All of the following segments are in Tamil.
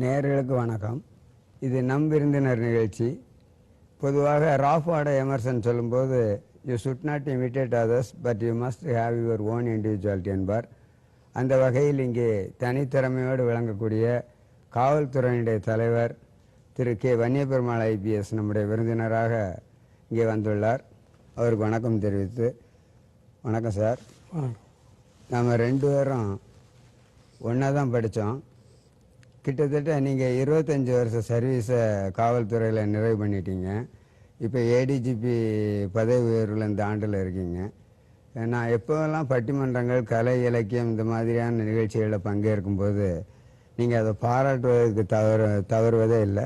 நேயர்களுக்கு வணக்கம். இது நம் விருந்தினர் நிகழ்ச்சி. பொதுவாக ராஃபார்ட் எமர்சன் சொல்லும்போது you should not imitate others but you must have your own individuality என்பார். அந்த வகையில் இங்கே தனித்திறமையோடு விளங்கக்கூடிய காவல்துறையினுடைய தலைவர் திரு கே வன்னியபெருமாள் ஐபிஎஸ் நம்முடைய விருந்தினராக இங்கே வந்துள்ளார். அவருக்கு வணக்கம் தெரிவித்து, வணக்கம் சார். நம்ம 2 பேரும் ஒன்றா தான் படித்தோம். கிட்டத்தட்ட நீங்கள் 25 வருஷ சர்வீஸை காவல்துறையில் நிறைவு பண்ணிட்டீங்க. இப்போ ஏடிஜிபி பதவி உயர்வில் இந்த ஆண்டில் இருக்கீங்க. நான் எப்போவெல்லாம் பட்டிமன்றங்கள், கலை, இலக்கியம் இந்த மாதிரியான நிகழ்ச்சிகளில் பங்கேற்கும்போது நீங்கள் அதை பாராட்டுவதற்கு தவறுவதே இல்லை.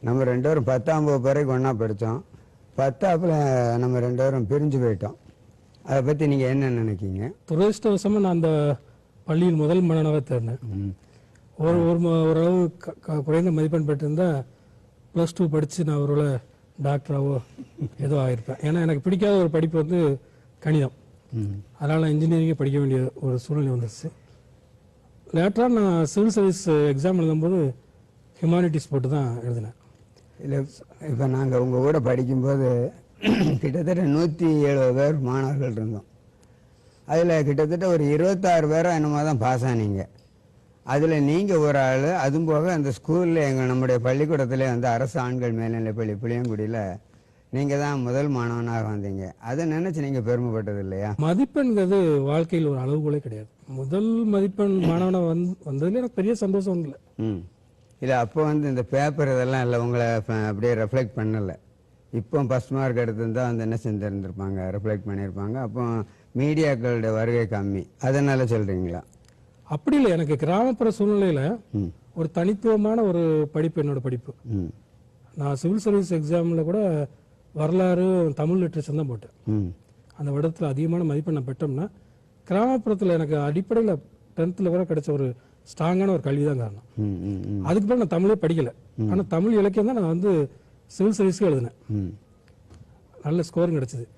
நம்ம 2 பேரும் 10ஆம் வகுப்பு வரைக்கும் ஒன்றா படித்தோம். 10ஆப்பில் நம்ம 2 பேரும் பிரிஞ்சு போயிட்டோம். அதை பற்றி நீங்கள் என்ன நினைக்கிங்க? துரதிருஷ்டவசமாக நான் அந்த பள்ளியில் முதல் மாணவனாக தேர்ந்தேன். ஓரளவு குறைந்த மதிப்பெண் பெற்றிருந்தால் +2 படித்து நான் ஒருவேளை டாக்டராகவோ ஏதோ ஆகிருப்பேன். ஏன்னா எனக்கு பிடிக்காத ஒரு படிப்பு வந்து கணிதம். அதனால் நான் இன்ஜினியரிங்கே படிக்க வேண்டிய ஒரு சூழ்நிலை வந்துருச்சு. லேட்டராக நான் சிவில் சர்வீஸ் எக்ஸாம் எழுதும்போது ஹியூமானிட்டிஸ் போட்டு தான் எழுதினேன். இல்லை, இப்போ நாங்கள் உங்கள் கூட படிக்கும்போது கிட்டத்தட்ட 170 பேர் மாணவர்கள் இருந்தோம். அதில் கிட்டத்தட்ட ஒரு 26 பேரோ என்னமோ தான் பாஸ் ஆனீங்க. அதில் நீங்கள் ஒரு ஆள். அதுவும் போக அந்த ஸ்கூலில் நம்முடைய பள்ளிக்கூடத்திலே வந்து அரசு ஆண்கள் மேல்நிலைப்பள்ளி புளியங்குடியில் நீங்கள் தான் முதல் மாணவனாக வந்தீங்க. அதை நினச்சி நீங்கள் பெருமைப்பட்டது இல்லையா? மதிப்பெண்கிறது வாழ்க்கையில் ஒரு அளவுகோலே கிடையாது. முதல் மதிப்பெண் மாணவனாக வந்ததுல எனக்கு பெரிய சந்தோஷம் இல்லை. இல்லை, அப்போ வந்து இந்த பேப்பர் இதெல்லாம் இல்லை, உங்களை அப்படியே ரெஃப்ளெக்ட் பண்ணலை. இப்போ ஃபஸ்ட் மார்க் எடுத்திருந்தால் வந்து என்ன செஞ்சுருந்துருப்பாங்க, ரெஃப்ளெக்ட் பண்ணியிருப்பாங்க. அப்போ மீடியாக்களுடைய வருகை கம்மி, அதனால சொல்கிறீங்களா? அப்படி இல்லை, எனக்கு கிராமப்புற சூழ்நிலையில் ஒரு தனித்துவமான ஒரு படிப்பு என்னோட படிப்பு. நான் சிவில் சர்வீஸ் எக்ஸாமில் கூட வரலாறு, தமிழ் லிட்ரேச்சர் தான் போட்டேன். அந்த வருடத்தில் அதிகமான மதிப்பெண் நான் பெற்றோம்னா கிராமப்புறத்தில் எனக்கு அடிப்படையில் 10th வரை கிடைச்ச ஒரு ஸ்ட்ராங்கான ஒரு கல்வி தான் காரணம். அதுக்கு பிறகு நான் தமிழே படிக்கலை. ஆனால் தமிழ் இலக்கியம் தான் நான் வந்து சிவில் சர்வீஸ்க்கு எழுதினேன். நல்ல ஸ்கோரும் கிடைச்சிது.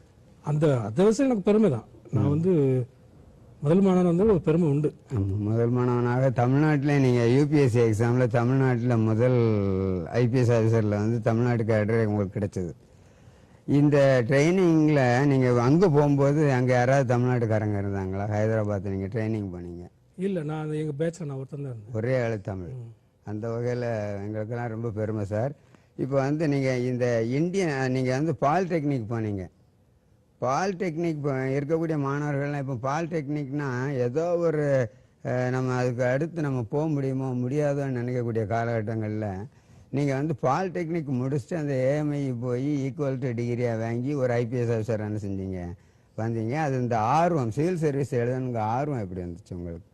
அதை விஷயம் எனக்கு பெருமை தான். நான் வந்து முதல் மாணவன் வந்து ஒரு பெருமை உண்டு. முதல் மாணவனாக தமிழ்நாட்டில் நீங்கள் யூபிஎஸ்சி எக்ஸாமில் தமிழ்நாட்டில் முதல் ஐபிஎஸ் ஆஃபீஸரில் வந்து தமிழ்நாட்டு கேடர் உங்களுக்கு கிடைச்சது. இந்த ட்ரைனிங்கில் நீங்கள் அங்கே போகும்போது அங்கே யாராவது தமிழ்நாட்டுக்காரங்க இருந்தாங்களா? ஹைதராபாத் நீங்கள் ட்ரைனிங் போனீங்க? இல்லை, நான் எங்கள் பேட்சில் நான் ஒருத்தன் தான் இருந்தேன். ஒரே ஆளு தமிழ். அந்த வகையில் எங்களுக்கெல்லாம் ரொம்ப பெருமை சார். இப்போ வந்து நீங்கள் இந்த நீங்கள் வந்து பாலிடெக்னிக் போனீங்க. பாலிடெக்னிக் இருக்கக்கூடிய மாணவர்கள்லாம் இப்போ பாலிடெக்னிக்னா ஏதோ ஒரு நம்ம அதுக்கு அடுத்து நம்ம போக முடியுமோ முடியாதோன்னு நினைக்கக்கூடிய காலகட்டங்களில் நீங்கள் வந்து பாலிடெக்னிக் முடிச்சுட்டு அந்த ஏஎம்ஐ போய் ஈக்குவல் டு டிகிரியாக வாங்கி ஒரு ஐபிஎஸ் ஆஃபீஸர் என்ன செஞ்சீங்க, வந்தீங்க. அது இந்த ஆர்வம், சிவில் சர்வீஸ் எழுதணுங்க ஆர்வம் எப்படி வந்துச்சு உங்களுக்கு?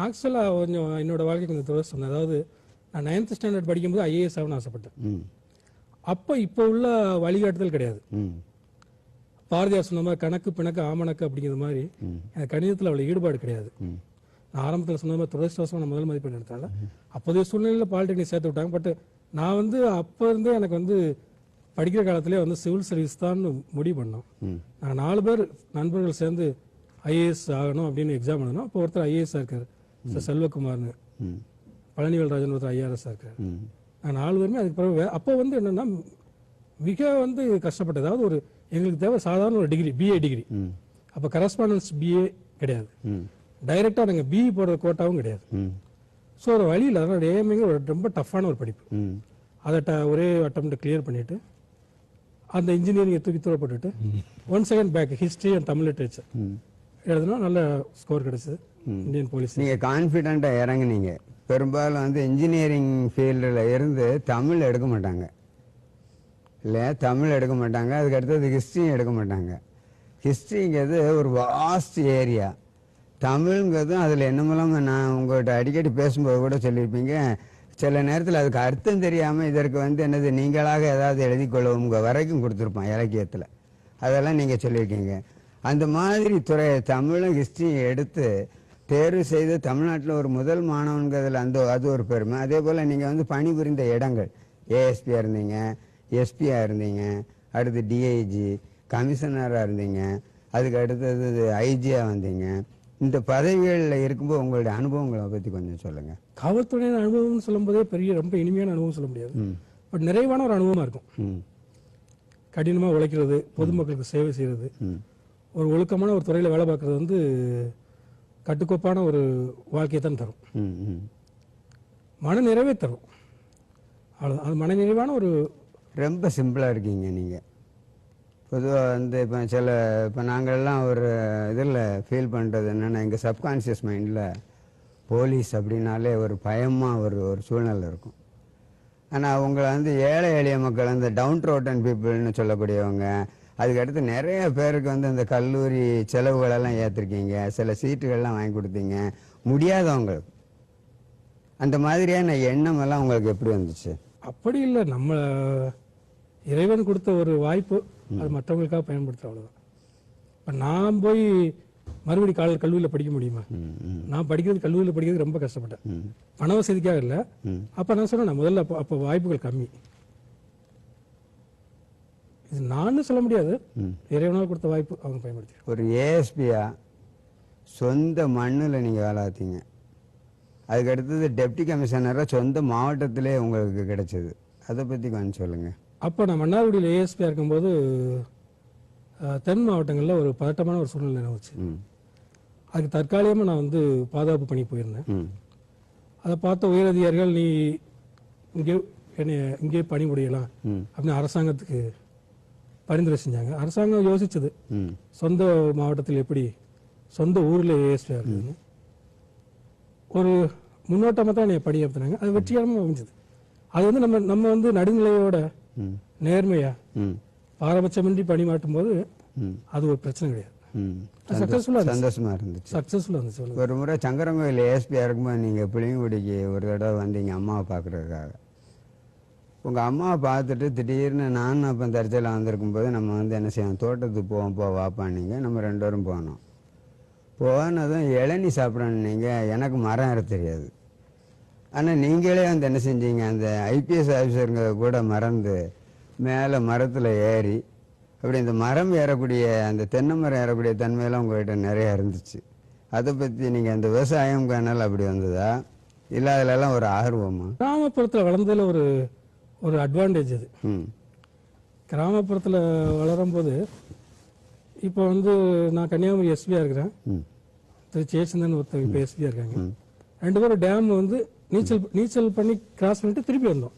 ஆக்சுவலாக கொஞ்சம் என்னோட வாழ்க்கை கொஞ்சம் துரதிர்ஷ்டம். அதாவது நான் 9th ஸ்டாண்டர்ட் படிக்கும்போது ஐஏஎஸ் ஆகணும்னு ஆசைப்பட்டேன். அப்போ இப்போ உள்ள வழிகாட்டுதல் கிடையாது. பாரதியார் சொன்ன மாதிரி கணக்கு பிணக்கு ஆமணக்கு அப்படிங்கிற மாதிரி எனக்கு கணிதத்தில் அவ்வளோ ஈடுபாடு கிடையாது. நான் ஆரம்பத்தில் சொன்ன மாதிரி துரதிர்ஷ்டவசமாக நான் முதல் மதிப்பெண் எடுத்தால அப்போதைய சூழ்நிலையில் பாலிடெக்னிக் சேர்த்து விட்டாங்க. பட் நான் வந்து அப்போ இருந்தே எனக்கு வந்து படிக்கிற காலத்திலே வந்து சிவில் சர்வீஸ் தான் முடிவு பண்ணோம். நாங்கள் 4 பேர் நண்பர்கள் சேர்ந்து ஐஏஎஸ் ஆகணும் அப்படின்னு எக்ஸாம் எழுதணும். அப்போ ஒருத்தர் ஐஏஎஸ் இருக்காரு, செல்வகுமார்னு. பழனிவேல் ராஜன் ஒருத்தர் ஐஆர்எஸ் இருக்காரு. நாங்கள் 4 பேருமே அதுக்கு பிறகு அப்போ வந்து என்னென்னா மிக வந்து கஷ்டப்பட்டது. அதாவது ஒரு எங்களுக்கு தேவை சாதாரண ஒரு டிகிரி, பிஏ டிகிரி. அப்போ கரஸ்பாண்டன்ஸ் பிஏ கிடையாது, டைரெக்டாக நாங்கள் பிஇ போடுற கோட்டாவும் கிடையாது. ஸோ ஒரு வழியில் அதனோட ஏஎம்ஐங்க ரொம்ப டஃப்பான ஒரு படிப்பு. அதை ஒரே அட்டம்ப்ட் கிளியர் பண்ணிவிட்டு அந்த இன்ஜினியரிங்கை தூக்கி தூர போட்டுட்டு 1 second back history and Tamil literature எழுதுனா நல்ல ஸ்கோர் கிடைச்சது. Indian police. நீங்கள் கான்ஃபிடென்ட்டாக இறங்குனீங்க. பெரும்பாலும் வந்து இன்ஜினியரிங் ஃபீல்டில் இருந்து தமிழ் எடுக்க மாட்டாங்க இல்லை, தமிழ் எடுக்க மாட்டாங்க. அதுக்கு அடுத்தது ஹிஸ்ட்ரியும் எடுக்க மாட்டாங்க. ஹிஸ்ட்ரிங்கிறது ஒரு வாஸ்ட் ஏரியா. தமிழ்ங்கிறதும் அதில் என்னமெல்லாம் நான் உங்கள்கிட்ட அடிக்கடி பேசும்போது கூட சொல்லியிருப்பீங்க, சில நேரத்தில் அதுக்கு அர்த்தம் தெரியாமல் இதற்கு வந்து என்னது நீங்களாக ஏதாவது எழுதி கொள்ளவும் வரைக்கும் கொடுத்துருப்பான் இலக்கியத்தில். அதெல்லாம் நீங்கள் சொல்லியிருக்கீங்க. அந்த மாதிரி தமிழும் ஹிஸ்ட்ரியும் எடுத்து தேர்வு செய்து தமிழ்நாட்டில் ஒரு முதல் மாணவன்கிறதுல அது ஒரு பெருமை. அதே போல் நீங்கள் வந்து பணிபுரிந்த இடங்கள், ஏஎஸ்பியாக இருந்தீங்க, எஸ்பியாக இருந்தீங்க, அடுத்து டிஐஜி, கமிஷனராக இருந்தீங்க, அதுக்கு அடுத்தது ஐஜியாக வந்தீங்க. இந்த பதவிகளில் இருக்கும்போது உங்களுடைய அனுபவங்களை பற்றி கொஞ்சம் சொல்லுங்கள். காவல்துறையின் அனுபவம்னு சொல்லும்போதே ரொம்ப இனிமையான அனுபவம் சொல்ல முடியாது. பட் நிறைவான ஒரு அனுபவமாக இருக்கும். கடினமாக உழைக்கிறது, பொதுமக்களுக்கு சேவை செய்கிறது, ஒரு ஒழுக்கமான ஒரு துறையில் வேலை பார்க்குறது வந்து கட்டுக்கோப்பான ஒரு வாழ்க்கையை தான் தரும். மன நிறைவே தரும். அவ்வளோ, அது மன நிறைவான ஒரு. ரொம்ப சிம்பிளாக இருக்கீங்க நீங்கள். பொதுவாக வந்து இப்போ நாங்கள்லாம் ஒரு இதில் ஃபீல் பண்ணுறது என்னென்னா, எங்கள் சப்கான்ஷியஸ் மைண்டில் போலீஸ் அப்படின்னாலே ஒரு பயமாக ஒரு சூழ்நிலை இருக்கும். ஆனால் அவங்கள வந்து ஏழை எளிய மக்கள், அந்த டவுன் ரோட்டன் பீப்புள்னு சொல்லக்கூடியவங்க, அதுக்கடுத்து நிறைய பேருக்கு வந்து இந்த கல்லூரி செலவுகளெல்லாம் ஏற்றிருக்கீங்க, சில சீட்டுகள்லாம் வாங்கி கொடுத்தீங்க, முடியாதவங்களுக்கு. அந்த மாதிரியான எண்ணம் எல்லாம் உங்களுக்கு எப்படி வந்துச்சு? அப்படி இல்லை, நம்ம இறைவன் கொடுத்த ஒரு வாய்ப்பு, அது மற்றவங்களுக்காக பயன்படுத்த, அவ்வளோதான். இப்போ நான் போய் மறுபடி கல்லூரியில் படிக்க முடியுமா? நான் கல்லூரியில் படிக்கிறது ரொம்ப கஷ்டப்பட்டேன், பண வசதிக்காக இல்லை. அப்போ நான் சொன்னேன், முதல்ல அப்போ வாய்ப்புகள் கம்மி. இது நான் சொல்ல முடியாது, இறைவனால் கொடுத்த வாய்ப்பு அவங்க பயன்படுத்தி. ஒரு ஏஎஸ்பியா சொந்த மண்ணில் நீங்கள் வேலை பார்த்தீங்க, அதுக்கு அடுத்தது டெப்டி கமிஷனராக சொந்த மாவட்டத்திலே உங்களுக்கு கிடைச்சது, அதை பற்றி கொஞ்சம் சொல்லுங்கள். அப்போ நான் மன்னார்குடியில் ஏஎஸ்பியாக இருக்கும்போது தென் மாவட்டங்களில் ஒரு பதட்டமான ஒரு சூழ்நிலை நினைவுச்சு. அதுக்கு தற்காலிகமாக நான் வந்து பாதுகாப்பு பணி போயிருந்தேன். அதை பார்த்த உயரதிகாரிகள், நீ இங்கே பணிபுரியலாம் அப்படின்னு அரசாங்கத்துக்கு பரிந்துரை செஞ்சாங்க. அரசாங்கம் யோசிச்சது, சொந்த மாவட்டத்தில் எப்படி சொந்த ஊரில் ஏஎஸ்பியாக இருக்குதுன்னு ஒரு முன்னோட்டமாக தான் என்னை பணியாற்றினாங்க. அது வெற்றிகரமாக அமைஞ்சது. அது வந்து நம்ம வந்து நடுநிலையோட நேர்மையா பாரபட்சமின்றி பணிமாட்டும் போது அது ஒரு பிரச்சனை கிடையாது. சந்தோஷமா இருந்துச்சு, சக்சஸ்ஃபுல்லாக இருந்துச்சு. ஒரு முறை சங்கரங்கோயில் ஏஎஸ்பியாக இருக்கும்போது நீங்கள் புளியங்குடிக்கு ஒரு தடவை வந்தீங்க அம்மாவை பார்க்குறதுக்காக. உங்கள் அம்மாவை பார்த்துட்டு திடீர்னு நானும் அப்போ தற்செயலாக வந்திருக்கும் போது, நம்ம வந்து என்ன செய்யணும், தோட்டத்துக்கு போவோம், வாப்பான்னீங்க. நம்ம 2 பேரும் போனோம். போனதும் இளநீ சாப்பிடணும். நீங்கள் எனக்கு மரம் ஏற தெரியாது, ஆனால் நீங்களே வந்து என்ன செஞ்சீங்க, அந்த ஐபிஎஸ் ஆஃபீஸருங்க கூட மறந்து மேலே மரத்தில் ஏறி, அப்படி இந்த மரம் ஏறக்கூடிய, அந்த தென்னை மரம் ஏறக்கூடிய தன்மையெல்லாம் உங்கள்கிட்ட நிறையா இருந்துச்சு. அதை பற்றி நீங்கள் அந்த விவசாயம் காணல் அப்படி வந்ததா, இல்லை அதிலெல்லாம் ஒரு ஆர்வமா? கிராமப்புறத்தில் வளர்ந்ததில் ஒரு அட்வான்டேஜ் அது. கிராமப்புறத்தில் வளரும்போது, இப்போ வந்து நான் கன்னியாகுமரி எஸ்பியாக இருக்கிறேன், திரு ஜெயச்சந்திரன் ஒருத்தர் இப்போ எஸ்பியாக இருக்காங்க. 2 பேரும் டேம் வந்து நீச்சல் பண்ணி கிராஸ் பண்ணிட்டு திருப்பி வந்தோம்.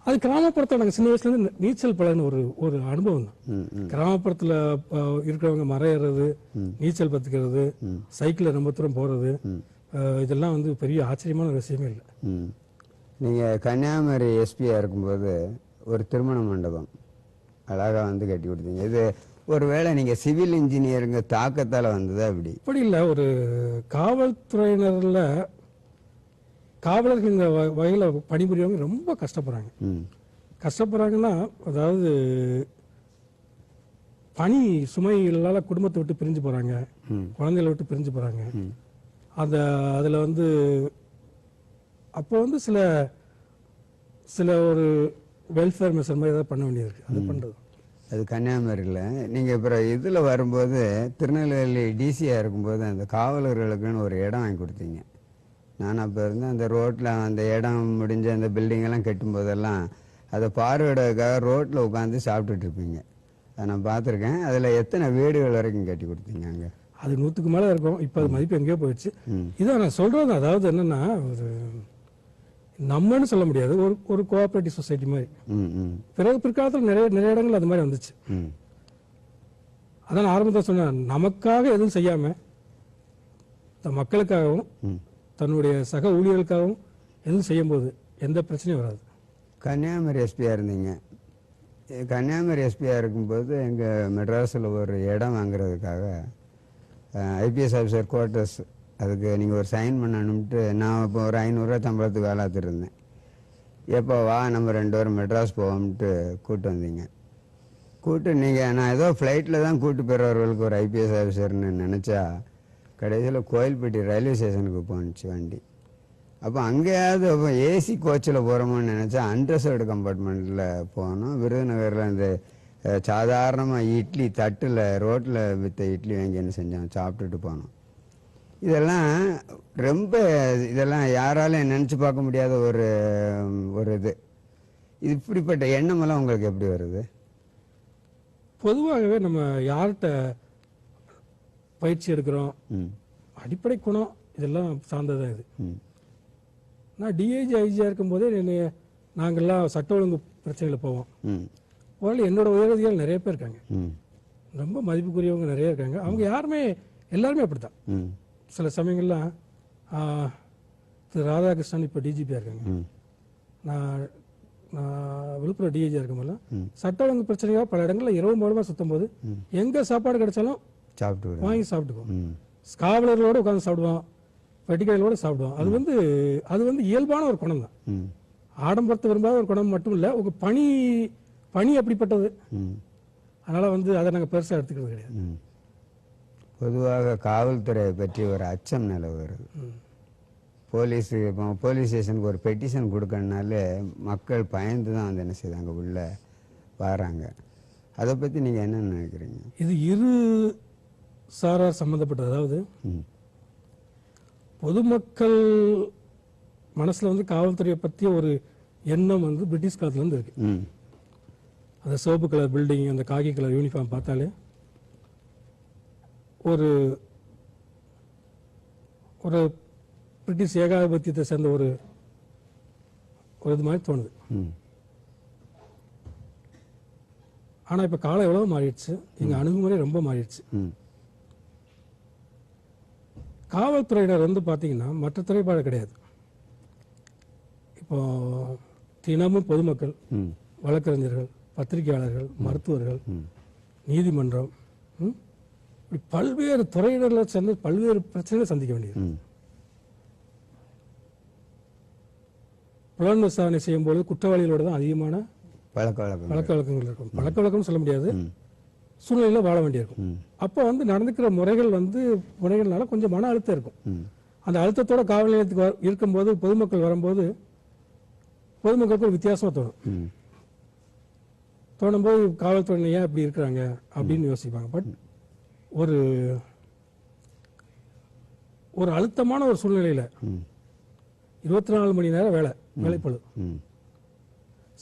அது கிராமப்புறத்தில் நாங்கள் சின்ன வயசுலேருந்து நீச்சல் பழகின ஒரு அனுபவம் தான். கிராமப்புறத்தில் இருக்கிறவங்க மரம் ஏறுறது, நீச்சல் கற்றுக்கிறது, சைக்கிளில் ரொம்ப தூரம் போகிறது, இதெல்லாம் வந்து பெரிய ஆச்சரியமான ஒரு விஷயமே இல்லை. நீங்கள் கன்னியாகுமரி எஸ்பியாக இருக்கும்போது ஒரு திருமண மண்டபம் அழகாக வந்து கட்டி கொடுத்தீங்க. இது ஒருவேளை நீங்கள் சிவில் இன்ஜினியருங்க தாக்கத்தால் வந்ததா? அப்படி இல்லை, ஒரு காவல்துறையினரில் காவலர்கள் இந்த வகையில் பணிபுரியவங்க ரொம்ப கஷ்டப்படுறாங்க. கஷ்டப்படுறாங்கன்னா, அதாவது பணி சுமைகளால் குடும்பத்தை விட்டு பிரிஞ்சு போகிறாங்க, குழந்தைகளை விட்டு பிரிஞ்சு போகிறாங்க. அதில் வந்து அப்போ வந்து சில ஒரு வெல்ஃபேர் மெஷர் மாதிரி ஏதாவது பண்ண வேண்டியது இருக்குது. அது பண்ணுறது அது கன்னியாகுமரியில். நீங்கள் அப்புறம் இதில் வரும்போது திருநெல்வேலி டிசியாக இருக்கும்போது அந்த காவலர்களுக்குன்னு ஒரு இடம் வாங்கி கொடுத்தீங்க. நான் அப்போ இருந்தேன். அந்த ரோட்டில் அந்த இடம் முடிஞ்ச அந்த பில்டிங்கெல்லாம் கட்டும்போதெல்லாம் அதை பார்வையிடக்காக ரோட்டில் உட்காந்து சாப்பிட்டுட்டு இருப்பீங்க. அதை நான் பார்த்துருக்கேன். அதில் எத்தனை வீடுகள் வரைக்கும் கட்டி கொடுத்தீங்க அங்கே? அது 100க்கு மேலே இருக்கும். இப்போ அது மதிப்பு எங்கேயோ போயிடுச்சு. இதான் நான் சொல்கிறது. அதாவது என்னென்னா, ஒரு நம்மன்னு சொல்ல முடியாது, ஒரு கோஆபரேட்டிவ் சொசைட்டி மாதிரி. பிற்காலத்தில் நிறைய இடங்கள் அது மாதிரி வந்துச்சு. அதான் ஆரம்பத்தில் சொன்னேன், நமக்காக எதுவும் செய்யாமல் மக்களுக்காகவும் தன்னுடைய சக ஊழியர்களுக்காகவும் எதுவும் செய்யும்போது எந்த பிரச்சனையும் வராது. கன்னியாகுமரி எஸ்பியாக இருந்தீங்க. கன்னியாகுமரி எஸ்பியாக இருக்கும்போது எங்கள் மெட்ராஸில் ஒரு இடம் வாங்குறதுக்காக ஐபிஎஸ் ஆஃபீஸர் குவார்ட்டர்ஸ், அதுக்கு நீங்கள் ஒரு சைன் பண்ணணும்ட்டு நான் இப்போ ஒரு 500 சம்பளத்துக்கு வேலை இருந்தேன். எப்போ வா நம்ம 2 பேரும் மெட்ராஸ் போவோம்ட்டு கூப்பிட்டு வந்தீங்க. நீங்கள் நான் ஏதோ ஃப்ளைட்டில் தான் கூப்பிட்டு போகிறவர்களுக்கு ஒரு ஐபிஎஸ் ஆஃபீஸர்னு நினச்சா, கடைசியில் கோயில்பட்டி ரயில்வே ஸ்டேஷனுக்கு போணுச்சு வண்டி. அப்போ அங்கேயாவது அப்போ ஏசி கோச்சில் போகிறோமோன்னு நினச்சா அன்ரிசர்வ்டு கம்பார்ட்மெண்ட்டில் போனோம். விருதுநகரில் அந்த சாதாரணமாக இட்லி தட்டில் ரோட்டில் விற்ற இட்லி வாங்கி என்ன செஞ்சோம், சாப்பிட்டுட்டு போனோம். இதெல்லாம் ரொம்ப இதெல்லாம் யாராலும் நினச்சி பார்க்க முடியாத ஒரு இது. இப்படிப்பட்ட எண்ணமெல்லாம் உங்களுக்கு எப்படி வருது? பொதுவாகவே நம்ம யார்கிட்ட பயிற்சி எடுக்கிறோம், அடிப்படை குணம் இதெல்லாம் சார்ந்ததான் இது. நான் டிஐஜி ஐஜியாக இருக்கும்போதே நாங்கள்லாம் சட்ட ஒழுங்கு பிரச்சனையில் போவோம். முதல்ல என்னோட உயரதிகள் நிறைய பேர் இருக்காங்க, ரொம்ப மதிப்புக்குரியவங்க நிறைய இருக்காங்க. அவங்க எல்லாருமே அப்படித்தான். சில சமயங்கள்லாம் திரு ராதாகிருஷ்ணன் இப்போ டிஜிபியாக இருக்காங்க. நான் விழுப்புரம் டிஐஜியாக இருக்கும்போது சட்ட ஒழுங்கு பிரச்சனையாக பல இடங்களில் இரவு மூலமாக சுற்றும் போது எங்கே சாப்பாடு கிடைச்சாலும் வாங்கி சாப்பிட்டுக்குவோம். காவலர்களோடு உட்காந்து சாப்பிடுவோம், பெட்டிக்கடைகளோடு சாப்பிடுவோம். அது வந்து இயல்பான ஒரு குணம் தான். ஆடம்பரத்தை விரும்பாத ஒரு குணம் மட்டும் இல்லை, உங்கள் பணி அப்படிப்பட்டது. அதனால் அதை நாங்கள் பெருசாக எடுத்துக்கிறது கிடையாது. பொதுவாக காவல்துறையை பற்றி ஒரு அச்சம் நிலவுகிறது. போலீஸ் ஸ்டேஷனுக்கு ஒரு பெட்டிஷன் கொடுக்கறதுனால மக்கள் பயந்து தான் என்ன செய்தாங்க உள்ள வராங்க. அதை பற்றி நீங்கள் என்ன நினைக்கிறீங்க? இது இரு சாரார் சம்மந்தப்பட்டது. அதாவது பொதுமக்கள் மனசில் காவல்துறையை பற்றிய ஒரு எண்ணம் பிரிட்டிஷ் காலத்துலேருந்து இருக்கு. அந்த சிவப்பு கலர் பில்டிங், அந்த காக்கி கலர் யூனிஃபார்ம் பார்த்தாலே ஒரு ஒரு பிரிட்டிஷ் ஏகாதிபத்தியத்தை சேர்ந்த ஒரு இது மாதிரி தோணுது. ஆனால் இப்போ காலம் எவ்வளோ மாறிடுச்சு, எங்கள் அணுகுமுறை ரொம்ப மாறிடுச்சு. காவல்துறையினர் பார்த்தீங்கன்னா மற்ற துறைப்பாடு கிடையாது. இப்போ தினமும் பொதுமக்கள், வழக்கறிஞர்கள், பத்திரிகையாளர்கள், மருத்துவர்கள், நீதிமன்றம், பல்வேறு துறையினர்களை சேர்ந்து பல்வேறு பிரச்சனைகளை சந்திக்க வேண்டியது. புலன் விசாரணை செய்யும் போது குற்றவாளிகளோட தான் அதிகமான பழக்க வழக்கங்கள் இருக்கும். பழக்க வழக்கம்னு சொல்ல முடியாது, சூழ்நிலையில் வாழ வேண்டியிருக்கும். அப்போ நடந்துக்கிற முறைகள்னால கொஞ்சம் மன அழுத்தம் இருக்கும். அந்த அழுத்தத்தோட காவல் நிலையத்துக்கு இருக்கும்போது பொதுமக்கள் வரும்போது பொதுமக்களுக்கு ஒரு வித்தியாசமாக தோணும்போது காவல்துறை ஏன் இப்படி இருக்கிறாங்க அப்படின்னு யோசிப்பாங்க. பட் ஒரு அழுத்தமான ஒரு சூழ்நிலையில் 24 மணி நேரம் வேலைப்பளு,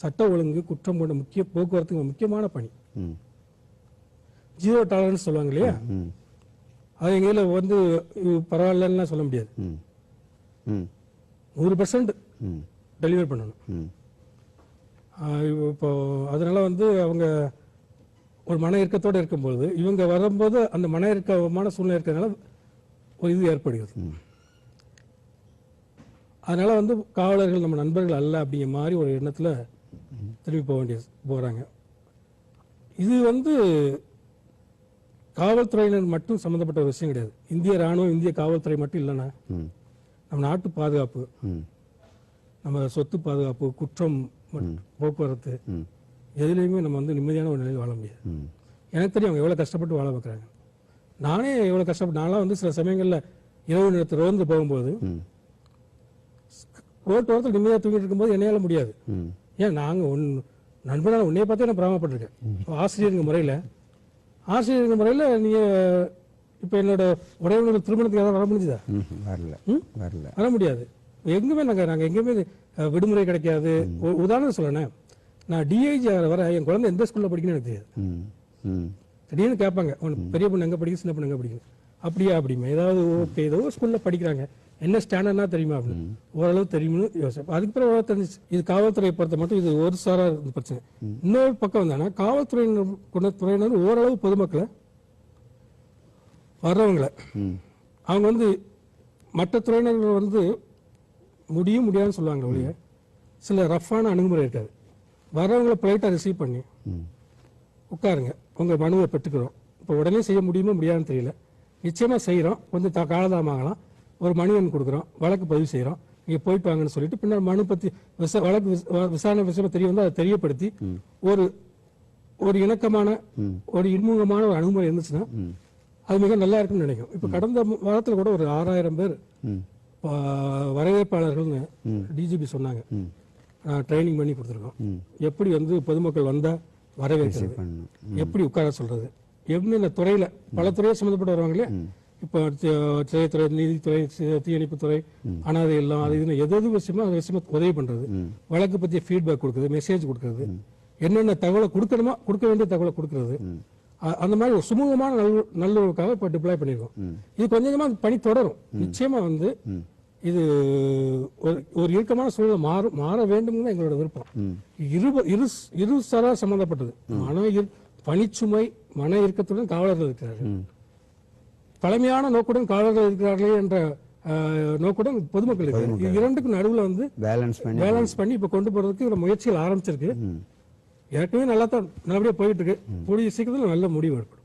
சட்ட ஒழுங்கு, குற்றம் போன்ற போக்குவரத்துக்கு முக்கியமான பணி. ஜீரோ டாலரன்ஸ் சொல்லுவாங்க இல்லையா, அது எங்கேயில் பரவாயில்லன்னா சொல்ல முடியாது. 100% டெலிவர் பண்ணணும். இப்போ அதனால அவங்க ஒரு மன இறுக்கத்தோடு இருக்கும்போது இவங்க வரும்போது அந்த மன இறுக்கமான சூழ்நிலை இருக்கிறதுனால ஒரு இது ஏற்படுகிறது. அதனால காவலர்கள் நம்ம நண்பர்கள் அல்ல அப்படிங்கிற மாதிரி ஒரு எண்ணத்தில் திரும்பி போகிறாங்க. இது காவல்துறையினர் மட்டும் சம்மந்தப்பட்ட ஒரு விஷயம் கிடையாது. இந்திய ராணுவம், இந்திய காவல்துறை மட்டும் இல்லைன்னா நம்ம நாட்டு பாதுகாப்பு, நம்ம சொத்து பாதுகாப்பு, குற்றம், போக்குவரத்து எதுலேயுமே நம்ம நிம்மதியான ஒரு நிலையில் வாழ முடியாது. எனக்கு தெரியும் அவங்க எவ்வளோ கஷ்டப்பட்டு வாழ வைக்கிறாங்க. நானே எவ்வளோ கஷ்டப்பட்டு, நான்லாம் சில சமயங்களில் இரவு நேரத்தில் ரோந்து போகும்போது ரோட்டு ஓரத்தில் நிம்மதியாக தூங்கிட்டு இருக்கும்போது என்னையால முடியாது. ஏன் நாங்கள் நண்பனால உன்னைய பார்த்தே நான் பிராமப்பட்டிருக்கேன். ஆசிரியருங்க முறையில் நீங்கள் இப்போ என்னோட உறவினர்கள் திருமணத்துக்கு ஏதாவது வர முடிஞ்சுதா? வர முடியாது. எங்குமே நாங்கள் எங்கேயுமே விடுமுறை கிடைக்காது. உதாரணம் சொல்லணேன், நான் டிஐஜி வர என் குழந்தை எந்த ஸ்கூலில் படிக்கணும்னு எனக்கு தெரியாது. திடீர்னு கேட்பாங்க, பெரிய பொண்ணு எங்கே படிக்கும், சின்ன பொண்ணு எங்கே படிக்கணும், அப்படியா அப்படிமா, ஏதாவது ஓகே ஏதோ ஸ்கூலில் படிக்கிறாங்க, என்ன ஸ்டாண்டர்ட்னா தெரியுமா அப்படின்னு ஓரளவு தெரியும்னு யோசிப்பேன். அதுக்கு பிறகு தெரிஞ்சிச்சு. இது காவல்துறையை பொறுத்த மட்டும் இது ஒரு சாரா பிரச்சனை. இன்னொரு பக்கம் வந்தானா காவல்துறையினர் ஓரளவு பொதுமக்களை வர்றவங்களை அவங்க மற்ற துறையினர்கள் முடியாதுன்னு சொல்லுவாங்க ஒழிய சில ரஃப்பான அணுகுமுறை இருக்காது. வர்றவங்களை பொலைட்டாக ரிசீவ் பண்ணி உட்காருங்க, உங்கள் மனுவை பெற்றுக்கிறோம், இப்போ உடனே செய்ய முடியுமோ முடியாதுன்னு தெரியல, நிச்சயமாக செய்கிறோம், கொஞ்சம் காலதாமகலாம், ஒரு மனு எண் கொடுக்குறோம், வழக்கு பதிவு செய்கிறோம், நீங்கள் போயிட்டு வாங்கன்னு சொல்லிட்டு பின்னர் மனு பற்றி வழக்கு விசாரணை விஷயமா தெரிய அதை தெரியப்படுத்தி ஒரு இணக்கமான ஒரு இன்முகமான ஒரு அணுகுமுறை இருந்துச்சுன்னா அது மிக நல்லா இருக்குன்னு நினைக்கும். இப்போ கடந்த வாரத்தில் கூட ஒரு 6000 பேர் வரவேற்பாளர்கள்னு டிஜிபி சொன்னாங்க. ட்ரைனிங் பண்ணி கொடுத்துருக்கோம். எப்படி பொதுமக்கள் வந்தால் வரவேற்கிறது, எப்படி உட்கார சொல்றது, என்னென்ன துறையில பல துறையை சம்மந்தப்பட்டு வருவாங்க இல்லையா, இப்போ சிறைத்துறை, நீதித்துறை, தீயணைப்புத்துறை, அனாதை இல்லம், அது இதுன்னு எதாவது விஷயமா அந்த விஷயமா உதவி பண்றது, வழக்கு பற்றிய ஃபீட்பேக் கொடுக்குறது, மெசேஜ் கொடுக்கறது, என்னென்ன தகவலை கொடுக்கணுமோ கொடுக்க வேண்டிய தகவலை கொடுக்கறது, அந்த மாதிரி ஒரு சுமூகமான நல்லுறவுக்காக இப்போ டிப்ளாய் பண்ணியிருக்கோம். இது கொஞ்சம் கொஞ்சமாக பணி தொடரும். நிச்சயமா வந்து இது ஒரு இறுக்கமான சூழலை மாற வேண்டும் தான் எங்களோட விருப்பம். இரு சாரா சம்பந்தப்பட்டது. பணிச்சுமை, மன இறுக்கத்துடன் காவலர்கள் இருக்கிறார்கள், பழமையான நோக்குடன் காவலர்கள் இருக்கிறார்களே என்ற நோக்குடன் பொதுமக்கள் இருக்கிறார்கள். இது இரண்டுக்கும் நடுவில் வந்து பேலன்ஸ் பண்ணி இப்ப கொண்டு போறதுக்கு முயற்சிகள் ஆரம்பிச்சிருக்கு. ஏற்கனவே நல்லா தான் நல்லபடியா போயிட்டு இருக்கு. கூடிய சீக்கிரத்தில் நல்ல முடிவு ஏற்படும்.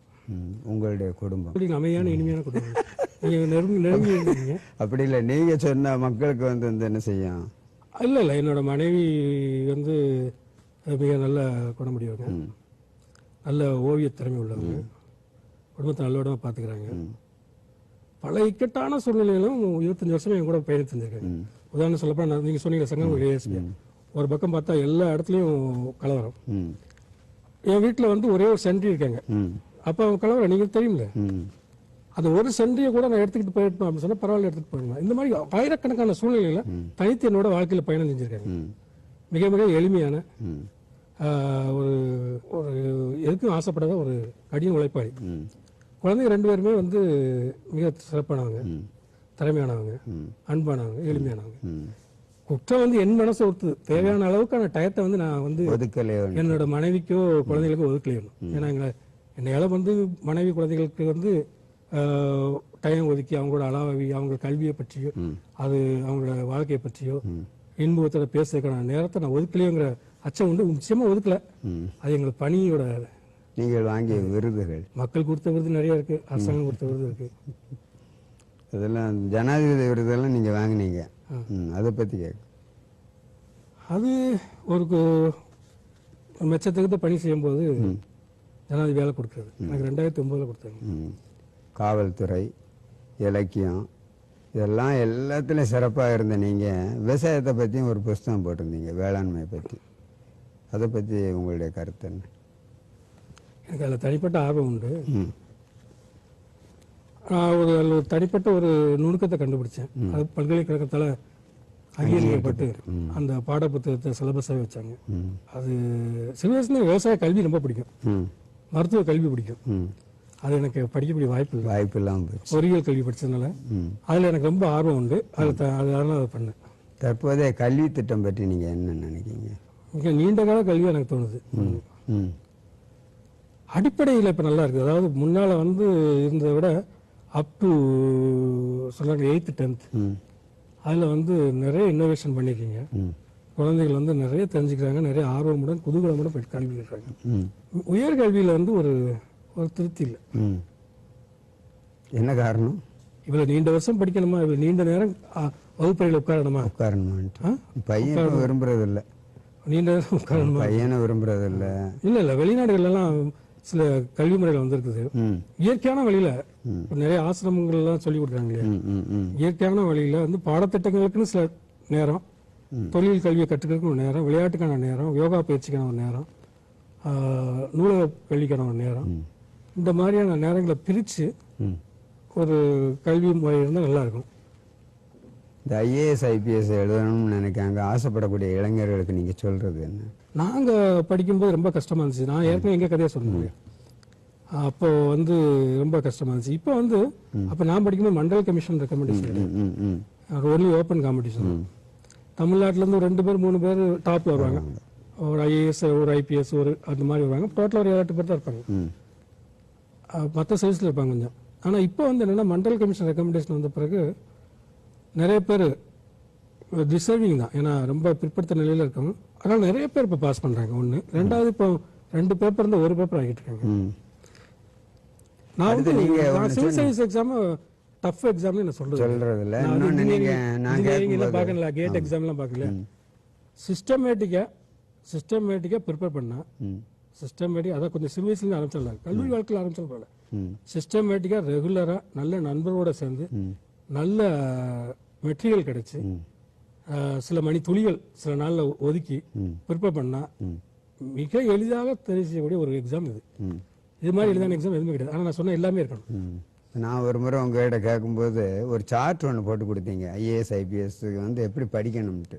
உங்களுடைய குடும்பம் அமைதியான இனிமையான குடும்பம். நீங்க நெருங்கி இருக்கீங்க. அப்படி இல்லை, நீங்க சொன்ன மக்களுக்கு வந்து என்ன செய்யும்? இல்ல என்னோட மனைவி வந்து மிக நல்ல குணமுடியவங்க, நல்ல ஓவிய திறமை உள்ளவங்க, குடும்பத்தை நல்லவிடமா பாத்துக்கிறாங்க. பல இக்கட்டான சூழ்நிலைகளும் 25 வருஷமா என் கூட பயணம் செஞ்சிருக்காங்க. உதாரணம் சொல்லப்போ நீங்க சொன்னீங்க சங்கம், ஒரு பக்கம் பார்த்தா எல்லா இடத்துலயும் கலவரம். என் வீட்டுல வந்து ஒரே ஒரு சென்ட்ரி இருக்காங்க. அப்ப அவங்க கலவரம் நீங்க தெரியுமில்ல, அந்த ஒரு சென்ட்ரியை கூட நான் எடுத்துக்கிட்டு போயிருப்பேன் அப்படின்னு சொன்னா பரவாயில்ல, எடுத்துட்டு போயிருந்தேன். இந்த மாதிரி ஆயிரக்கணக்கான சூழ்நிலையில தனித்து என்னோட வாழ்க்கையில பயணம் செஞ்சிருக்காங்க. மிக மிக எளிமையான ஒரு ஒரு எதுக்கும் ஆசைப்படாத ஒரு கடின உழைப்பாளி. குழந்தைங்க 2 பேருமே வந்து மிக சிறப்பானவங்க, திறமையானவங்க, அன்பானவங்க, எளிமையானவங்க. குற்றம் வந்து என் மனசு ஒருத்து தேவையான அளவுக்கான டயத்தை வந்து நான் வந்து என்னோட மனைவிக்கோ குழந்தைகளுக்கோ ஒதுக்கலையணும். ஏன்னா என்னையால வந்து மனைவி குழந்தைகளுக்கு வந்து டைம் ஒதுக்கி அவங்களோட அளவி அவங்க கல்வியை பற்றியோ அது அவங்களோட வாழ்க்கையை பற்றியோ இன்பத்தோட பேசுறதுக்கான நேரத்தை நான் ஒதுக்கலையோங்கிற அச்சம் உண்டு. நிச்சயமா ஒதுக்கல. அது எங்களுக்கு பணியோட. நீங்கள் வாங்கிய விருதுகள், மக்கள் கொடுத்த விருது நிறைய இருக்கு, அரசாங்கம் கொடுத்த விருது இருக்கு. அதெல்லாம் ஜனாதிபதி விருதெல்லாம் நீங்க வாங்கினீங்க, அதை பத்தி கேட்க. அது ஒரு மெச்சத்துக்கு பணி செய்யும்போது ஜனாதிபதி வேலை கொடுக்குறது எனக்கு 2009 கொடுத்தாங்க. காவல்துறை, இலக்கியம், இதெல்லாம் எல்லாத்துலேயும் சிறப்பாக இருந்த நீங்கள் விவசாயத்தை பற்றியும் ஒரு புஸ்தகம் போட்டிருந்தீங்க, வேளாண்மையை பற்றி. அதை பற்றி உங்களுடைய கருத்து என்ன? எனக்கு அதில் தனிப்பட்ட ஆர்வம் உண்டு. அதில் ஒரு தனிப்பட்ட ஒரு நுணுக்கத்தை கண்டுபிடிச்சேன். அது பல்கலைக்கழகத்தால் அங்கீகரிக்கப்பட்டு அந்த பாட புத்தகத்தை சிலபஸாக வச்சாங்க. அது சில வயசுல விவசாய கல்வி ரொம்ப பிடிக்கும், மருத்துவ கல்வி பிடிக்கும். அது எனக்கு படிக்கக்கூடிய வாய்ப்பு இல்லாமல் பொறியியல் கல்வி படிச்சதுனால அதில் எனக்கு ரொம்ப ஆர்வம் உண்டு. அதனால அதை பண்ணேன். தற்போதைய கல்வி திட்டம் பற்றி நீங்கள் என்ன நினைக்கிறீங்க? மிக நீண்ட கால கல்வி எனக்கு தோணுது. அடிப்படையில் இப்போ நல்லா இருக்குது. அதாவது முன்னால் வந்து இருந்ததை விட அப் டு சொல்கிறாங்க 8th 10th அதில் வந்து நிறைய இன்னோவேஷன் பண்ணியிருக்கீங்க. குழந்தைகள் வந்து நிறைய தெரிஞ்சுக்கிறாங்க, நிறைய ஆர்வமுடன் குதூகலமுடன் போய் கல்வி இருக்கிறாங்க. உயர்கல்வியில் வந்து ஒரு திருப்தி இல்லை. என்ன காரணம்? இவ்வளவு நீண்ட வருஷம் படிக்கணுமா, இவ்வளவு நீண்ட நேரம் வகுப்பறையில் உட்காரணுமா? பையன் விரும்புறது இல்லை. நீண்ட நேரம் உட்காரணுமா? பையனை விரும்புறது இல்லை. இல்ல வெளிநாடுகள் எல்லாம் சில கல்வி முறைகள் வந்திருக்குது. இயற்கையான வழியில நிறைய ஆசிரமங்கள் எல்லாம் சொல்லி கொடுக்குறாங்க இல்லையா? இயற்கையான வழியில வந்து பாடத்திட்டங்களுக்குன்னு சில நேரம், தொழில் கல்வியை கற்றுக்கிறதுக்கு ஒரு நேரம், விளையாட்டுக்கான நேரம், யோகா பயிற்சிக்கான ஒரு நேரம், நூலக கல்விக்கான ஒரு நேரம், இந்த மாதிரியான நேரங்களை பிரித்து ஒரு கல்வி முறை இருந்தால் நல்லா இருக்கும். இந்த IAS IPS எழுதணும்னு நினைக்காங்க ஆசைப்படக்கூடிய இளைஞர்களுக்கு நீங்கள் சொல்கிறது என்ன? நாங்கள் படிக்கும்போது ரொம்ப கஷ்டமாக இருந்துச்சு. நான் ஏற்கனவே எங்கள் கதையை சொன்னேன். அப்போ வந்து ரொம்ப கஷ்டமாக இருந்துச்சு. இப்போ வந்து அப்போ நான் படிக்கும்போது Mandal commission recommendation, only open competition. தமிழ்நாட்டிலேருந்து ஒரு 2 பேர் 3 பேர் டாப்பில் வருவாங்க. ஒரு IAS, ஒரு IPS, ஒரு அந்த மாதிரி வருவாங்க. டோட்டலாக ஒரு 7-8 பேர் தான் இருப்பாங்க. மற்ற சர்வீஸில் இருப்பாங்க கொஞ்சம். ஆனால் இப்போ வந்து என்னென்னா மண்டல் கமிஷன் ரெக்கமெண்டேஷன் வந்த பிறகு நிறைய பேர் டிசர்விங் தான், ஏன்னா ரொம்ப பிற்படுத்த நிலையில் இருக்காங்க. அதனால் நிறைய பேர் இப்போ பாஸ் பண்ணுறாங்க. ஒன்று. 2வது இப்போ 2 பேப்பர் இருந்தால் 1 பேப்பர் ஆகிட்டு இருக்காங்க. நான் வந்து சிவில் சர்வீஸ் எக்ஸாம் டஃப் எக்ஸாம்னு என்ன சொல்றது இல்லை. பார்க்கல, கேட் எக்ஸாம்லாம் பார்க்கல. சிஸ்டமேட்டிக்காக ப்ரிப்பேர் பண்ணா, சிஸ்டமேட்டிக் அதான் கொஞ்சம் சிவில் சர்வீஸ்ல ஆரம்பிச்சிடலாம், கல்வி வாழ்க்கையில் ஆரம்பிச்சிடல. சிஸ்டமேட்டிக்காக ரெகுலராக நல்ல நண்பரோட சேர்ந்து நல்ல மெட்டீரியல் கிடைச்சி சில மணி துளிகள் சில நாளில் ஒதுக்கி ப்ரிப்பேர் பண்ணா மிக எளிதாக தெரிவு செய்யக்கூடிய ஒரு எக்ஸாம் இது. இது மாதிரி எளிதான எக்ஸாம் எதுவுமே கிடையாது. ஆனால் நான் சொன்ன எல்லாமே இருக்கணும். நான் ஒரு முறை உங்ககிட்ட கேட்கும்போது ஒரு சார்ட் ஒன்று போட்டு கொடுத்தீங்க, ஐஏஎஸ் ஐபிஎஸ்க்கு வந்து எப்படி படிக்கணும்ட்டு.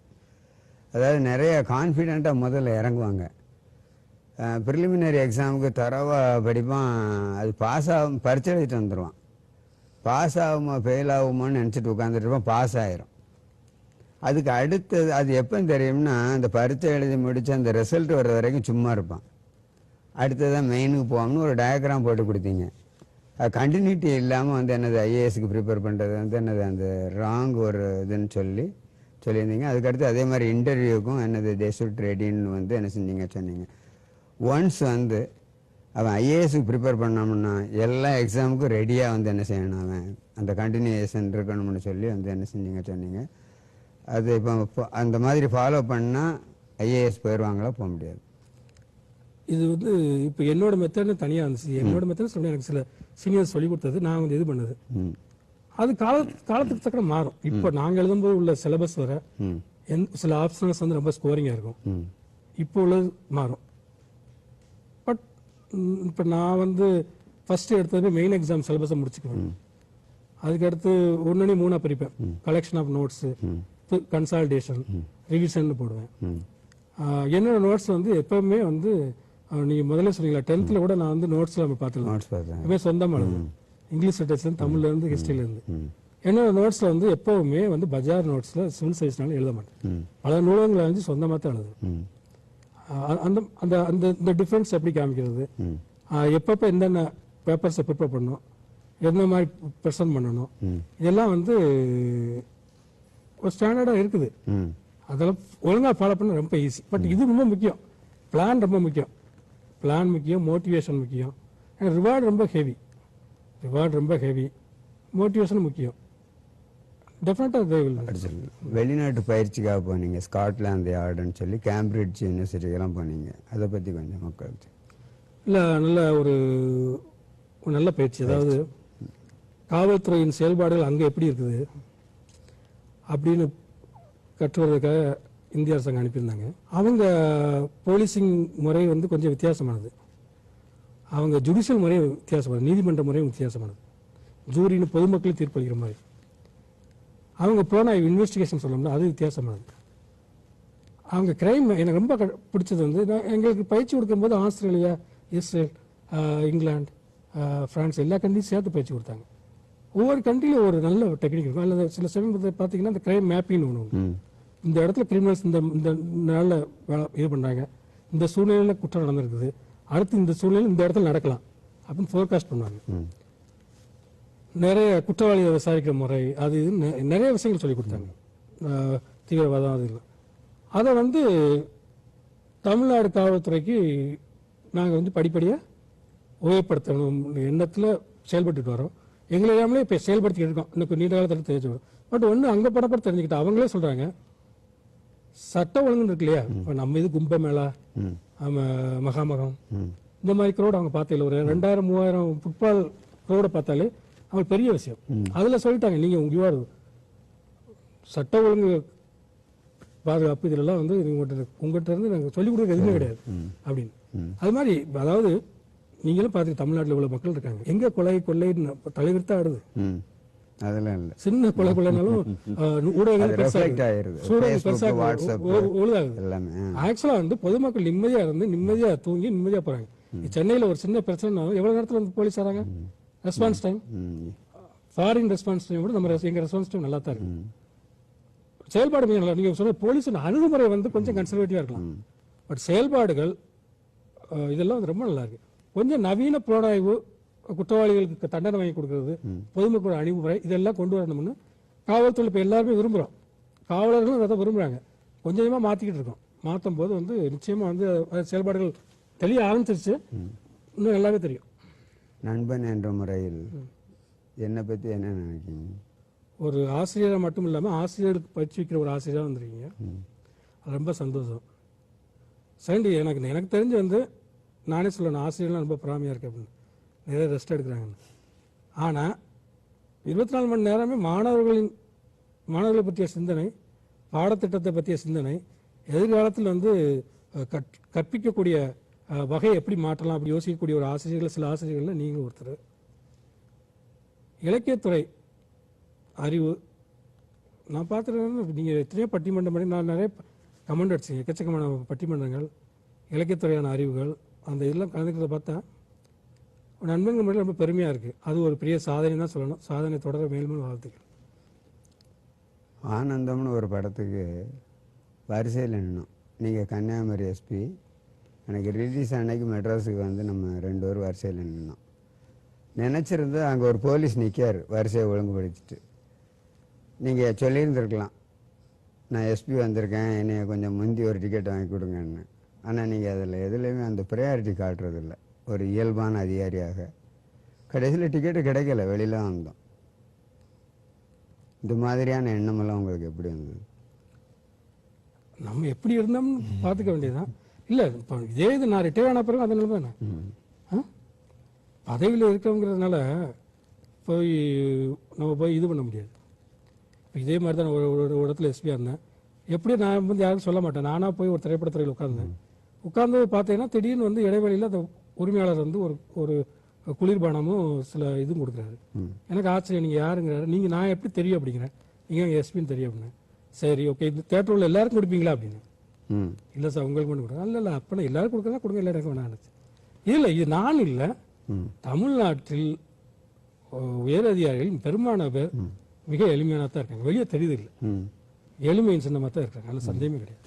அதாவது நிறைய கான்ஃபிடெண்ட்டாக முதல்ல இறங்குவாங்க. ப்ரிலிமினரி எக்ஸாமுக்கு தரவாக படிப்பான், அது பாஸ் ஆகும், பரிச்சை எழுதிட்டு வந்துடுவான். பாஸ் ஆகுமா ஃபெயில் ஆகுமான்னு நினச்சிட்டு உட்காந்துட்டு இருப்பான், பாஸ் ஆயிரும். அதுக்கு அடுத்தது அது எப்போன்னு தெரியும்னா, அந்த பரீட்சை எழுதி முடித்து அந்த ரிசல்ட் வர்ற வரைக்கும் சும்மா இருப்பான். அடுத்ததான் மெயினுக்கு போவோம்னு ஒரு டயக்ராம் போட்டு கொடுத்தீங்க. அது கண்டினியூட்டி இல்லாமல் வந்து என்னது ஐஏஎஸ்க்கு ப்ரிப்பேர் பண்ணுறது வந்து என்னது அந்த ராங் ஒரு இதுன்னு சொல்லியிருந்தீங்க. அதுக்கடுத்து அதே மாதிரி இன்டர்வியூக்கும் என்னது தே ஷுட் ரெடின்னு வந்து என்ன செஞ்சீங்க சொன்னீங்க. ஒன்ஸ் வந்து அவன் ஐஏஎஸ்க்கு ப்ரிப்பேர் பண்ணோம்னா எல்லா எக்ஸாமுக்கும் ரெடியாக வந்து என்ன செய்யணும், அவன் அந்த கண்டினியூஷன் இருக்கணும்னு சொல்லி வந்து என்ன செஞ்சீங்க சொன்னீங்க. அது இப்போ அந்த மாதிரி ஃபாலோ பண்ணால் ஐஏஎஸ் போயிடுவாங்களா, போக முடியாது? இது வந்து இப்போ என்னோட மெத்தட்னு தனியாக இருந்துச்சு. என்னோட மெத்தட் சொல்லி எனக்கு சில சீனியர்ஸ் சொல்லி கொடுத்தது, நான் வந்து இது பண்ணது. அது காலத்துக்கு தக்க மாறும். இப்போ நாங்கள் எழுதும்போது உள்ள சிலபஸ் வர சில ஆப்ஷன்ஸ் வந்து ரொம்ப ஸ்கோரிங்காக இருக்கும். இப்போ உள்ளது மாறும். பட் இப்போ நான் வந்து ஃபர்ஸ்ட் எடுத்தது மெயின் எக்ஸாம் சிலபஸை முடிச்சுக்குவேன். அதுக்கடுத்து 1 3 பிரிப்பேன். Collection of notes, consultation, revision போடுவேன். என்னோட நோட்ஸ் வந்து எப்பவுமே வந்து நீங்கள் முதல்ல சொன்னீங்களா 10th கூட நான் வந்து நோட்ஸில் நம்ம பார்த்துக்கலாம். எப்பவுமே சொந்தமாக எழுதுவேன். இங்கிலீஷ் லிட்டரேச்சர், தமிழ்லேருந்து, ஹிஸ்ட்ரியிலேருந்து. என்னோட நோட்ஸில் வந்து எப்பவுமே வந்து பஜார் நோட்ஸில் சிவில் சர்வீஸ்னால எழுத மாட்டேன். பல நூலகங்களை வந்து சொந்தமாக தான் எழுதுவேன். அந்த அந்த அந்த இந்த டிஃப்ரென்ஸ் எப்படி காமிக்கிறது, எப்பப்போ என்னென்ன பேப்பர்ஸை ப்ரிப்பேர் பண்ணணும், என்ன மாதிரி ப்ரெசென்ட் பண்ணணும், இதெல்லாம் வந்து ஒரு ஸ்டாண்டர்டாக இருக்குது. அதெல்லாம் ஒழுங்காக ஃபாலோ பண்ண ரொம்ப ஈஸி. பட் இது ரொம்ப முக்கியம். பிளான் ரொம்ப முக்கியம். பிளான் முக்கியம், மோட்டிவேஷன் முக்கியம். ரிவார்டு ரொம்ப ஹெவி, மோட்டிவேஷன் முக்கியம். டெஃபினட்டாக வெளிநாட்டு பயிற்சிக்காக போனீங்க, ஸ்காட்லாந்து யார்டுன்னு சொல்லி கேம்பிரிட்ஜ் யூனிவர்சிட்டிக்கெல்லாம் போனீங்க. அதை பற்றி கொஞ்சம் மக்களுக்கு இல்லை, நல்ல ஒரு நல்ல பயிற்சி. அதாவது காவல்துறையின் செயல்பாடுகள் அங்கே எப்படி இருக்குது அப்படின்னு கற்றுவதற்காக இந்திய அரசாங்கம் அனுப்பியிருந்தாங்க. அவங்க போலீசிங் முறை வந்து கொஞ்சம் வித்தியாசமானது. அவங்க ஜுடிஷியல் முறையும் வித்தியாசமானது, நீதிமன்ற முறையும் வித்தியாசமானது. ஜூரின்னு பொதுமக்களும் தீர்ப்பளிக்கிற மாதிரி. அவங்க போன இன்வெஸ்டிகேஷன் சொல்லணும்னா அது வித்தியாசமானது. அவங்க கிரைம் எனக்கு ரொம்ப பிடிச்சது வந்து, எங்களுக்கு பயிற்சி கொடுக்கும்போது ஆஸ்திரேலியா, இஸ்ரேல், இங்கிலாந்து, ஃப்ரான்ஸ் எல்லா கண்ட்ரியும் சேர்த்து பயிற்சி கொடுத்தாங்க. ஒவ்வொரு கண்ட்ரியிலும் ஒரு நல்ல டெக்னிக் இருக்கும். அல்லது சில சமயம் பார்த்தீங்கன்னா இந்த கிரைம் மேப்பிங்னு ஒன்று, இந்த இடத்துல கிரிமினல்ஸ் இந்த நாளில் இது பண்ணுறாங்க, இந்த சூழ்நிலையில் குற்றம் நடந்திருக்குது, அடுத்து இந்த சூழ்நிலை இந்த இடத்துல நடக்கலாம் அப்படின்னு ஃபோர்காஸ்ட் பண்ணுவாங்க. நிறைய குற்றவாளியை விசாரிக்கிற முறை, அது இது நிறைய விஷயங்கள் சொல்லி கொடுத்தாங்க. தீவிரவாதம் அது இல்லை. அதை வந்து தமிழ்நாடு காவல்துறைக்கு நாங்கள் வந்து படிப்படியாக உபயோகப்படுத்தணும் எண்ணத்தில் செயல்பட்டு வரோம். எங்களை எல்லாமே இப்போ செயல்படுத்திக்கிட்டு இருக்கோம். இன்னும் நீண்ட காலத்தில் தெரிஞ்சுக்கணும். பட் ஒன்று அங்கே படப்பட தெரிஞ்சுக்கிட்டு அவங்களே சொல்கிறாங்க, சட்ட ஒழுங்குன்னு இருக்கு இல்லையா, இப்போ நம்ம இது கும்பமேளா, மகாமகம், இந்த மாதிரி க்ரௌட் அவங்க பார்த்ததில்ல. ஒரு 2000-3000 ஃபுட்பால் க்ரௌடை பார்த்தாலே அவங்களுக்கு பெரிய விஷயம். அதில் சொல்லிட்டாங்க, நீங்கள் உங்கள் சட்ட ஒழுங்கு பாதுகாப்பு இதெல்லாம் வந்து உங்கள்கிட்ட இருந்து நாங்கள் சொல்லிக் கொடுக்க எதுவுமே கிடையாது அப்படின்னு. அது மாதிரி அதாவது நீங்களும் பார்த்து தமிழ்நாட்டில் இவ்வளவு மக்கள் இருக்காங்க, எங்க கொலை கொள்ளை தலைவிர்த்தா ஆடுது. அதெல்லாம் இல்லை, சின்ன கொலை கொள்ளைனாலும் ஊடகங்கள் ஆக்சுவலா வந்து பொதுமக்கள் நிம்மதியா இருந்து நிம்மதியா தூங்கி நிம்மதியா போறாங்க. சென்னையில ஒரு சின்ன பிரச்சனை எவ்வளவு நேரத்துல வந்து போலீஸ் வராங்க, response time, foreign response time கூட நம்ம எங்க ரெஸ்பான்ஸ் டைம் நல்லா தான் இருக்கு. செயல்பாடு மிக நல்லா. நீங்க சொன்ன போலீஸ் அணுகுமுறை வந்து கொஞ்சம் கன்சர்வேட்டிவா இருக்கலாம், பட் செயல்பாடுகள் இதெல்லாம் வந்து ரொம்ப நல்லா இருக்கு. கொஞ்சம் நவீன புலனாய்வு, குற்றவாளிகளுக்கு தண்டனை வாங்கி கொடுக்கறது, பொதுமக்களோட அணுகுமுறை இதெல்லாம் கொண்டு வரணும்னு காவல்துறை இப்போ எல்லாருமே விரும்புகிறோம். காவலர்களும் அதை விரும்புகிறாங்க. கொஞ்சம் கொஞ்சமாக மாற்றிக்கிட்டு இருக்கோம். மாற்றும் போது வந்து நிச்சயமாக வந்து செயல்பாடுகள் தெளிய ஆரம்பிச்சிருச்சு. இன்னும் எல்லாமே தெரியும். நண்பன் என்ற முறையில் என்னை பற்றி என்ன நினைக்கிறீங்க? ஒரு ஆசிரியராக மட்டும் இல்லாமல் ஆசிரியருக்கு பயிற்சி வைக்கிற ஒரு ஆசிரியராக வந்துருக்கீங்க, அது ரொம்ப சந்தோஷம். செகண்ட், எனக்கு தெரிஞ்சு வந்து நானே சொல்லணும், ஆசிரியர்லாம் ரொம்ப பொறாமையாக இருக்கு அப்படின்னு. நிறைய ரெஸ்ட் எடுக்கிறாங்க. ஆனால் 24 மணி நேரமே மாணவர்களை பற்றிய சிந்தனை, பாடத்திட்டத்தை பற்றிய சிந்தனை, எதிர்காலத்தில் வந்து கற்பிக்கக்கூடிய வகையை எப்படி மாற்றலாம் அப்படி யோசிக்கக்கூடிய ஒரு ஆசிரியர்கள், சில ஆசிரியர்கள் நீங்களும் ஒருத்தர். இலக்கியத்துறை அறிவு நான் பார்த்துருக்கேன். நீங்கள் எத்தனையோ பட்டிமன்றம் பண்ணி நான் நிறைய கமெண்ட் அடிச்சிங்க, எக்கச்சக்கமான பட்டிமன்றங்கள், இலக்கியத்துறையான அறிவுகள், அந்த இதெல்லாம் கலந்துக்கிறத பார்த்தா நண்பர்கள் முறையில் ரொம்ப பெருமையாக இருக்குது. அது ஒரு பெரிய சாதனை தான் சொல்லணும். சாதனை தொடர மேலும் வாழ்த்துக்கள். ஆனந்தம்னு ஒரு படத்துக்கு வரிசையில் நின்னோம். நீங்கள் கன்னியாகுமரி எஸ்பி, எனக்கு ரிலீஸ் அன்னைக்கு மெட்ராஸுக்கு வந்து நம்ம 2 பேர் வரிசையில் நின்னோம். நினச்சிருந்து அங்கே ஒரு போலீஸ் நிற்கார் வரிசையை ஒழுங்குபடுத்திட்டு. நீங்கள் சொல்லியிருந்துருக்கலாம், நான் எஸ்பி வந்திருக்கேன், என்னைய கொஞ்சம் முந்தி ஒரு டிக்கெட் வாங்கி கொடுங்கன்னு. ஆனால் நீங்கள் அதில் எதுலேயுமே அந்த ப்ரையாரிட்டி காட்டுறதில்ல. ஒரு இயல்பான அதிகாரியாக கடைசியில் டிக்கெட்டு கிடைக்கல, வெளியில் வந்தோம். இந்த மாதிரியான எண்ணமெல்லாம் உங்களுக்கு எப்படி வந்தது? நம்ம எப்படி இருந்தோம்னு பார்த்துக்க வேண்டியதுதான். இல்லை இப்போ இதே இது நான் ரிட்டையர் ஆன பிறகு அந்த நிலைமை என்ன பதவியில் இருக்கவங்கிறதுனால நம்ம போய் இது பண்ண முடியாது. இப்போ இதே மாதிரி தான் ஒரு இடத்துல எஸ்பியாக இருந்தேன். எப்படியும் நான் வந்து யாரும் சொல்ல மாட்டேன். நானாக போய் ஒரு திரைப்படத்துறையில் உட்கார்ந்து பார்த்தீங்கன்னா திடீர்னு வந்து இடைவெளியில் அந்த உரிமையாளர் வந்து ஒரு குளிர்பானமும் சில இதுவும் கொடுக்குறாரு. எனக்கு ஆச்சரியம், நீங்கள் யாருங்கிறாரு. நீங்கள் நான் எப்படி தெரியும் அப்படிங்கிறேன். நீங்கள் எஸ்பின்னு தெரியும் அப்படின்னு. சரி ஓகே, இந்த தேட்டர் உள்ள எல்லாருக்கும் கொடுப்பீங்களா அப்படின்னு. இல்லை சார் உங்களுக்கு மட்டும் கொடுங்க. இல்லை அப்போ எல்லாரும் கொடுக்குறதா கொடுங்க, இல்லை எனக்கு வேணாம். இல்லை இது நான் இல்லை, தமிழ்நாட்டில் உயர் அதிகாரிகள் பெரும்பாலான பேர் மிக எளிமையான தான் இருக்காங்க. வெளியே தெரியுது இல்லை, எளிமையின் சின்னமாக தான் இருக்காங்க. அதில் சந்தேகமே கிடையாது.